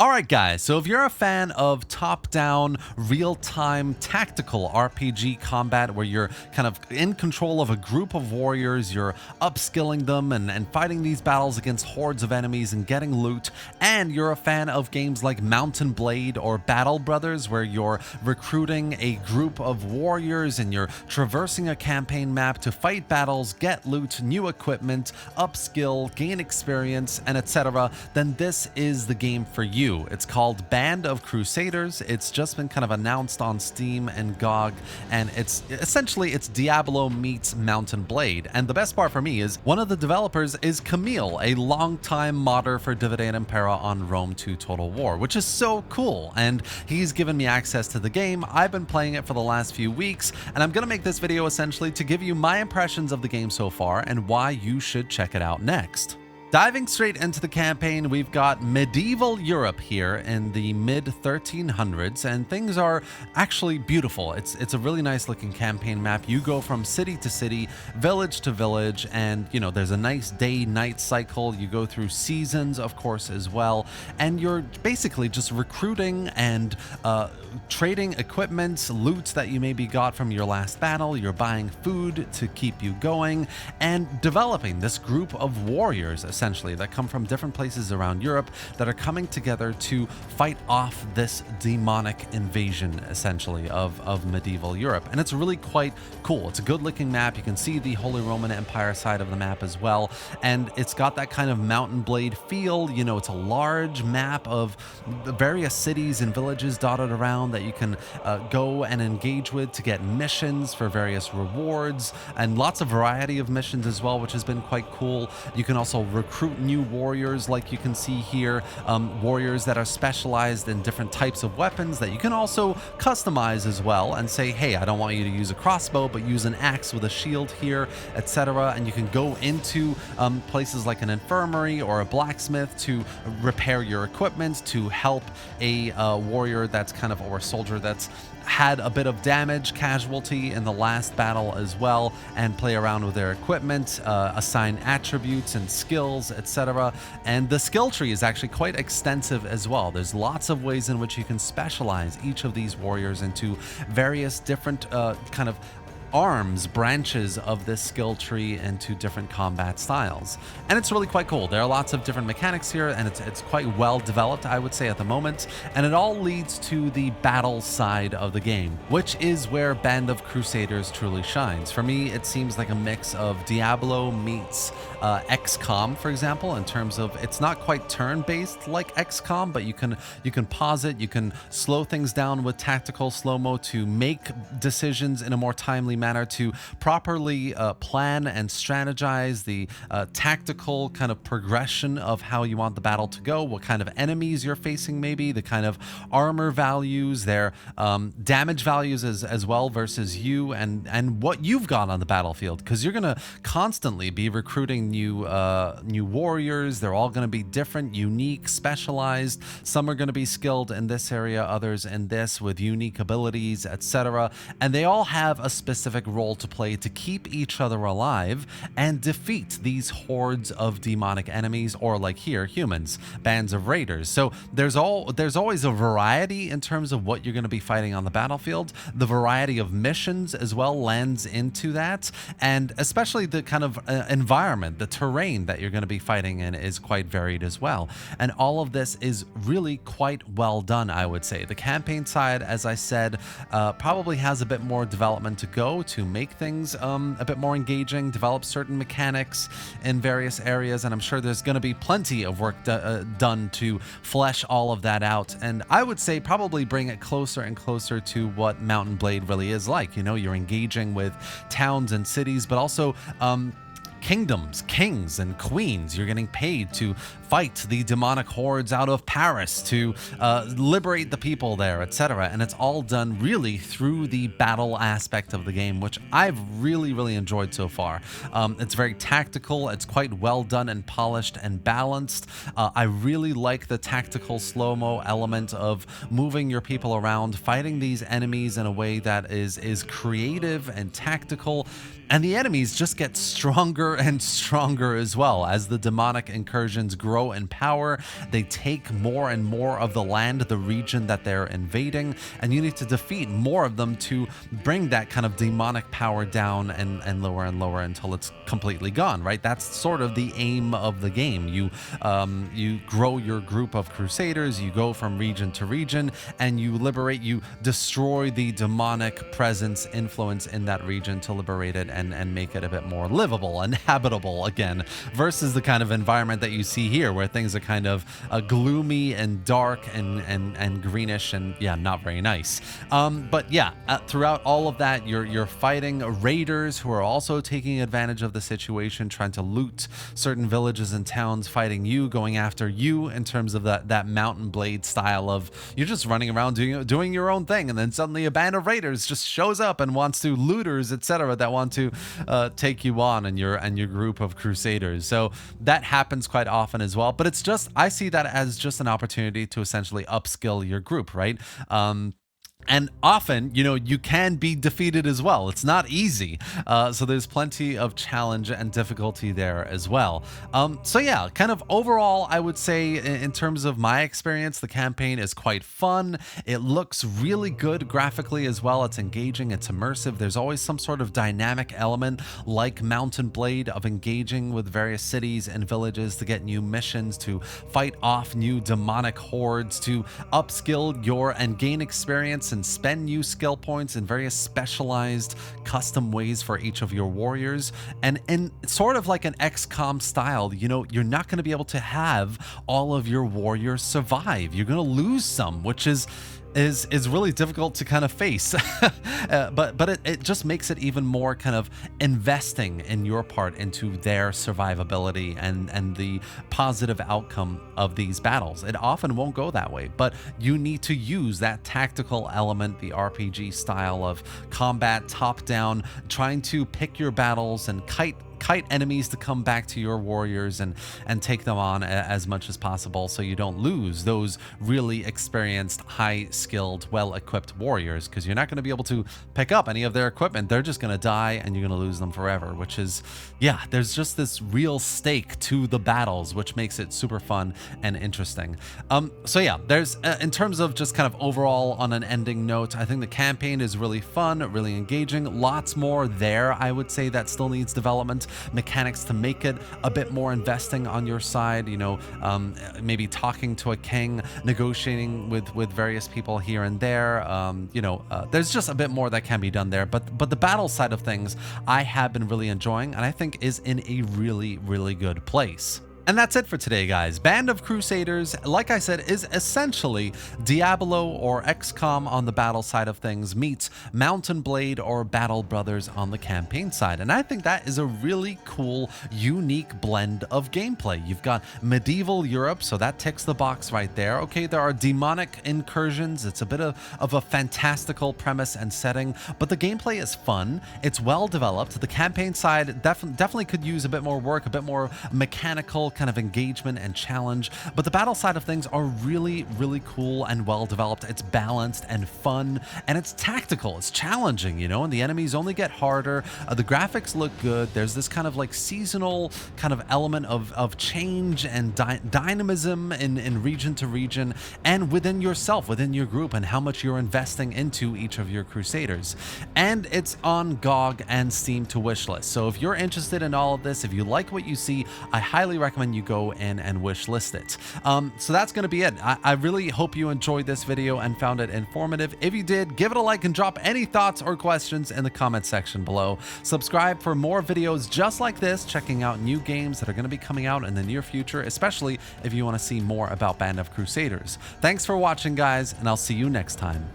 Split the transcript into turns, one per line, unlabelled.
Alright guys, so if you're a fan of top-down, real-time, tactical RPG combat where you're kind of in control of a group of warriors, you're upskilling them and fighting these battles against hordes of enemies and getting loot, and you're a fan of games like Mountain Blade or Battle Brothers where you're recruiting a group of warriors and you're traversing a campaign map to fight battles, get loot, new equipment, upskill, gain experience, and etc., then this is the game for you. It's called Band of Crusaders. It's just been kind of announced on Steam and GOG, and it's Diablo meets Mountain Blade. And the best part for me is one of the developers is Kamil, a longtime modder for Divide Et Impera on Rome 2 Total War, which is so cool. And he's given me access to the game. I've been playing it for the last few weeks, and I'm going to make this video essentially to give you my impressions of the game so far and why you should check it out next. Diving straight into the campaign, we've got medieval Europe here in the mid-1300s, and things are actually beautiful. It's a really nice looking campaign map. You go from city to city, village to village, and there's a nice day-night cycle. You go through seasons, of course, as well, and you're basically just recruiting and trading equipment, loot that you maybe got from your last battle. You're buying food to keep you going, and developing this group of warriors, essentially, that come from different places around Europe that are coming together to fight off this demonic invasion, essentially, of medieval Europe. And it's really quite cool. It's a good looking map. You can see the Holy Roman Empire side of the map as well. And it's got that kind of Mountain Blade feel. It's a large map of the various cities and villages dotted around that you can go and engage with to get missions for various rewards, and lots of variety of missions as well, which has been quite cool. You can also recruit new warriors, like you can see here, warriors that are specialized in different types of weapons that you can also customize as well and say, hey, I don't want you to use a crossbow, but use an axe with a shield here, etc. And you can go into places like an infirmary or a blacksmith to repair your equipment, to help a warrior that's kind of, or a soldier that's had a bit of damage, casualty in the last battle as well, and play around with their equipment, assign attributes and skills, etc. And the skill tree is actually quite extensive as well. There's lots of ways in which you can specialize each of these warriors into various different kind of arms, branches of this skill tree into different combat styles. And it's really quite cool. There are lots of different mechanics here, and it's quite well developed, I would say, at the moment. And it all leads to the battle side of the game, which is where Band of Crusaders truly shines. For me, it seems like a mix of Diablo meets XCOM, for example, in terms of it's not quite turn-based like XCOM, but you can pause it, you can slow things down with tactical slow-mo to make decisions in a more timely manner, to properly plan and strategize the tactical kind of progression of how you want the battle to go, what kind of enemies you're facing, maybe the kind of armor values, their damage values as well versus you, and what you've got on the battlefield, because you're going to constantly be recruiting new warriors. They're all going to be different, unique, specialized. Some are going to be skilled in this area, others in this, with unique abilities, etc. And they all have a specific role to play to keep each other alive and defeat these hordes of demonic enemies, or like here, humans, bands of raiders. So there's always a variety in terms of what you're going to be fighting on the battlefield. The variety of missions as well lends into that, and especially the kind of environment, the terrain that you're going to be fighting in is quite varied as well. And all of this is really quite well done, I would say. The campaign side, as I said, probably has a bit more development to go to make things a bit more engaging, develop certain mechanics in various areas, and I'm sure there's going to be plenty of work done to flesh all of that out. And I would say probably bring it closer and closer to what Mountain Blade really is like. You're engaging with towns and cities, but also kingdoms, kings and queens. You're getting paid to fight the demonic hordes out of Paris, to liberate the people there, etc. And it's all done really through the battle aspect of the game, which I've really enjoyed so far. It's very tactical. It's quite well done and polished and balanced. I really like the tactical slow-mo element of moving your people around, fighting these enemies in a way that is creative and tactical. And the enemies just get stronger and stronger as well as the demonic incursions grow grow in power. They take more and more of the land, the region that they're invading, and you need to defeat more of them to bring that kind of demonic power down and lower until it's completely gone, right? That's sort of the aim of the game. You grow your group of Crusaders, you go from region to region, and you destroy the demonic presence, influence in that region to liberate it and make it a bit more livable and habitable again, versus the kind of environment that you see here where things are kind of gloomy and dark and greenish and yeah, not very nice. But yeah, throughout all of that, you're fighting raiders who are also taking advantage of the situation, trying to loot certain villages and towns, fighting you, going after you in terms of that mountain blade style of you're just running around doing your own thing, and then suddenly a band of raiders just shows up and wants to, looters, etc., that want to take you on and your group of Crusaders. So that happens quite often as well, but it's just, I see that as just an opportunity to essentially upskill your group, right? And often, you can be defeated as well. It's not easy. So there's plenty of challenge and difficulty there as well. So yeah, kind of overall, I would say in terms of my experience, the campaign is quite fun. It looks really good graphically as well. It's engaging, it's immersive. There's always some sort of dynamic element like Mountain Blade of engaging with various cities and villages to get new missions, to fight off new demonic hordes, to upskill and gain experience and spend new skill points in various specialized custom ways for each of your warriors. And in sort of like an XCOM style, you're not going to be able to have all of your warriors survive. You're going to lose some, which is really difficult to kind of face. but it just makes it even more kind of investing in your part into their survivability and the positive outcome of these battles. It often won't go that way, but you need to use that tactical element, the RPG style of combat, top down, trying to pick your battles and kite enemies to come back to your warriors and take them on as much as possible, so you don't lose those really experienced, high-skilled, well-equipped warriors, because you're not going to be able to pick up any of their equipment. They're just going to die and you're going to lose them forever, which is, yeah, there's just this real stake to the battles, which makes it super fun and interesting. So yeah, there's in terms of just kind of overall on an ending note, I think the campaign is really fun, really engaging. Lots more there, I would say, that still needs development. Mechanics to make it a bit more investing on your side, maybe talking to a king, negotiating with various people here and there. There's just a bit more that can be done there, but the battle side of things I have been really enjoying, and I think is in a really, really good place. And that's it for today, guys. Band of Crusaders, like I said, is essentially Diablo or XCOM on the battle side of things meets Mountain Blade or Battle Brothers on the campaign side. And I think that is a really cool, unique blend of gameplay. You've got medieval Europe, so that ticks the box right there. Okay, there are demonic incursions. It's a bit of a fantastical premise and setting, but the gameplay is fun. It's well developed. The campaign side definitely could use a bit more work, a bit more mechanical kind of engagement and challenge, but the battle side of things are really, really cool and well developed. It's balanced and fun, and it's tactical. It's challenging, and the enemies only get harder. The graphics look good. There's this kind of like seasonal kind of element of change and dynamism in region to region, and within yourself, within your group, and how much you're investing into each of your Crusaders. And it's on GOG and Steam to wishlist. So if you're interested in all of this, if you like what you see, I highly recommend you go in and wish list it. So that's going to be it. I really hope you enjoyed this video and found it informative. If you did, give it a like and drop any thoughts or questions in the comment section below. Subscribe for more videos just like this, checking out new games that are going to be coming out in the near future, especially if you want to see more about Band of Crusaders. Thanks for watching, guys, and I'll see you next time.